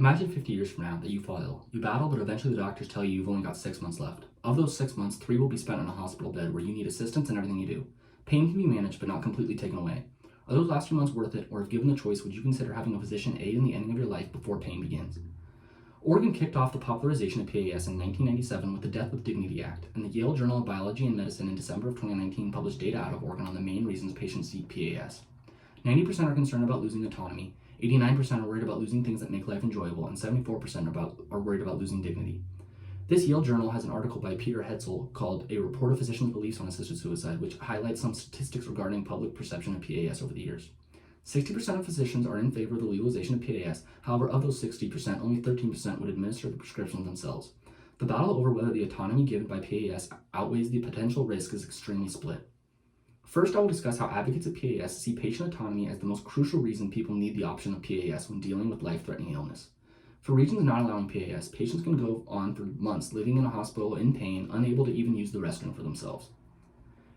Imagine 50 years from now that you fall ill. You battle, but eventually the doctors tell you you've only got 6 months left. Of those 6 months, 3 will be spent in a hospital bed where you need assistance in everything you do. Pain can be managed, but not completely taken away. Are those last few months worth it, or if given the choice, would you consider having a physician aid in the ending of your life before pain begins? Oregon kicked off the popularization of PAS in 1997 with the Death with Dignity Act, and the Yale Journal of Biology and Medicine in December of 2019 published data out of Oregon on the main reasons patients seek PAS. 90% are concerned about losing autonomy, 89% are worried about losing things that make life enjoyable, and 74% are worried about losing dignity. This Yale Journal has an article by Peter Hetzel called A Report of Physicians' Beliefs on Assisted Suicide, which highlights some statistics regarding public perception of PAS over the years. 60% of physicians are in favor of the legalization of PAS. However, of those 60%, only 13% would administer the prescriptions themselves. The battle over whether the autonomy given by PAS outweighs the potential risk is extremely split. First, I will discuss how advocates of PAS see patient autonomy as the most crucial reason people need the option of PAS when dealing with life-threatening illness. For regions not allowing PAS, patients can go on for months living in a hospital in pain, unable to even use the restroom for themselves.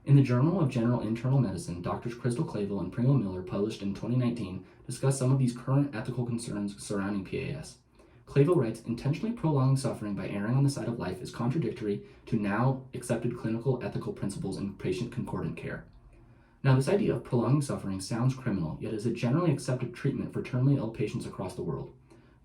In the Journal of General Internal Medicine, Drs. Crystal Clavel and Pringle Miller, published in 2019, discuss some of these current ethical concerns surrounding PAS. Clavel writes, intentionally prolonging suffering by erring on the side of life is contradictory to now accepted clinical ethical principles in patient concordant care. Now, this idea of prolonging suffering sounds criminal, yet is a generally accepted treatment for terminally ill patients across the world.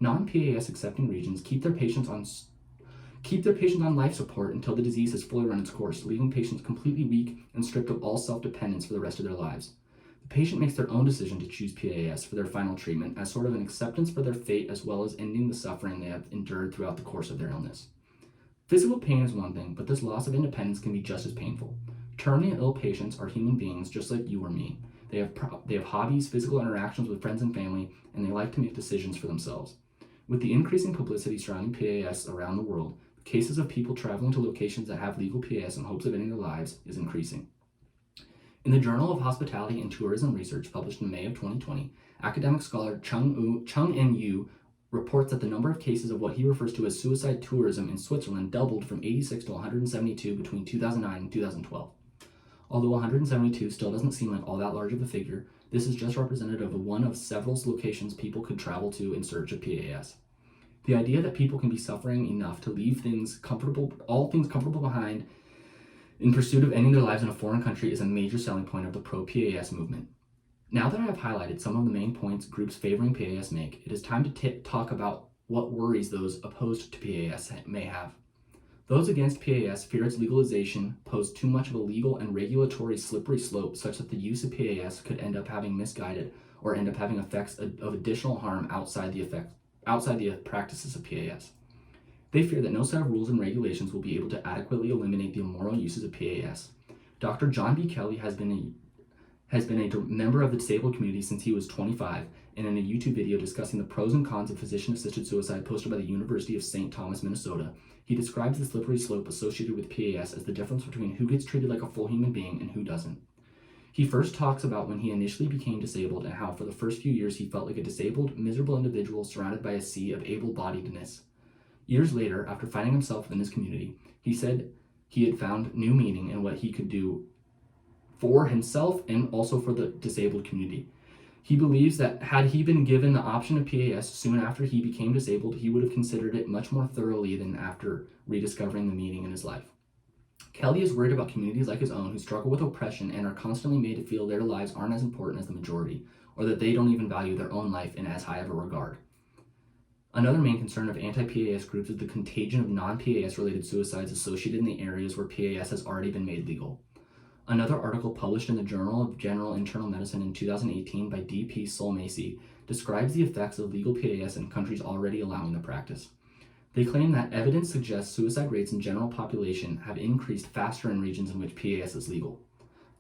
Non-PAS accepting regions keep their patients on life support until the disease has fully run its course, leaving patients completely weak and stripped of all self-dependence for the rest of their lives. The patient makes their own decision to choose PAS for their final treatment as sort of an acceptance for their fate, as well as ending the suffering they have endured throughout the course of their illness. Physical pain is one thing, but this loss of independence can be just as painful. Terminally ill patients are human beings just like you or me. They have hobbies, physical interactions with friends and family, and they like to make decisions for themselves. With the increasing publicity surrounding PAS around the world, cases of people traveling to locations that have legal PAS in hopes of ending their lives is increasing. In the Journal of Hospitality and Tourism Research, published in May of 2020, academic scholar Chung-In Yu reports that the number of cases of what he refers to as suicide tourism in Switzerland doubled from 86 to 172 between 2009 and 2012. Although 172 still doesn't seem like all that large of a figure, this is just representative of one of several locations people could travel to in search of PAS. The idea that people can be suffering enough to leave all things comfortable behind in pursuit of ending their lives in a foreign country is a major selling point of the pro-PAS movement. Now that I have highlighted some of the main points groups favoring PAS make, it is time to talk about what worries those opposed to PAS may have. Those against PAS fear its legalization pose too much of a legal and regulatory slippery slope such that the use of PAS could end up having misguided or end up having effects of additional harm outside the practices of PAS. They fear that no set of rules and regulations will be able to adequately eliminate the immoral uses of PAS. Dr. John B. Kelly has been a member of the disabled community since he was 25, and in a YouTube video discussing the pros and cons of physician-assisted suicide posted by the University of St. Thomas, Minnesota, he describes the slippery slope associated with PAS as the difference between who gets treated like a full human being and who doesn't. He first talks about when he initially became disabled and how for the first few years he felt like a disabled, miserable individual surrounded by a sea of able-bodiedness. Years later, after finding himself in his community, he said he had found new meaning in what he could do for himself and also for the disabled community. He believes that had he been given the option of PAS soon after he became disabled, he would have considered it much more thoroughly than after rediscovering the meaning in his life. Kelly is worried about communities like his own who struggle with oppression and are constantly made to feel their lives aren't as important as the majority, or that they don't even value their own life in as high of a regard. Another main concern of anti-PAS groups is the contagion of non-PAS related suicides associated in the areas where PAS has already been made legal. Another article published in the Journal of General Internal Medicine in 2018 by D.P. Solmacy describes the effects of legal PAS in countries already allowing the practice. They claim that evidence suggests suicide rates in general population have increased faster in regions in which PAS is legal.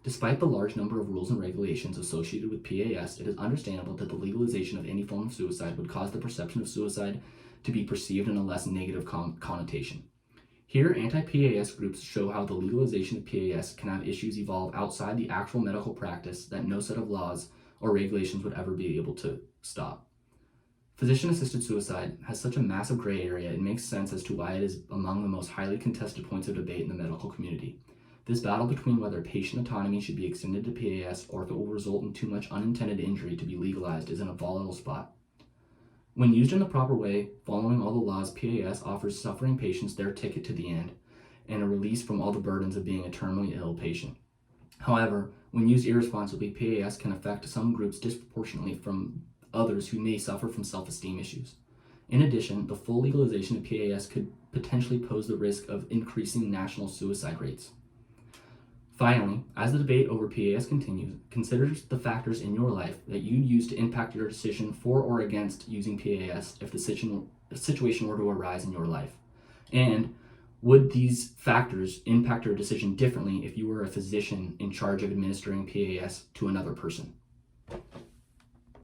Despite the large number of rules and regulations associated with PAS, it is understandable that the legalization of any form of suicide would cause the perception of suicide to be perceived in a less negative connotation. Here, anti-PAS groups show how the legalization of PAS can have issues evolve outside the actual medical practice that no set of laws or regulations would ever be able to stop. Physician-assisted suicide has such a massive gray area, it makes sense as to why it is among the most highly contested points of debate in the medical community. This battle between whether patient autonomy should be extended to PAS or if it will result in too much unintended injury to be legalized is in a volatile spot. When used in the proper way, following all the laws, PAS offers suffering patients their ticket to the end and a release from all the burdens of being a terminally ill patient. However, when used irresponsibly, PAS can affect some groups disproportionately from others who may suffer from self-esteem issues. In addition, the full legalization of PAS could potentially pose the risk of increasing national suicide rates. Finally, as the debate over PAS continues, consider the factors in your life that you'd use to impact your decision for or against using PAS if the situation were to arise in your life. And would these factors impact your decision differently if you were a physician in charge of administering PAS to another person?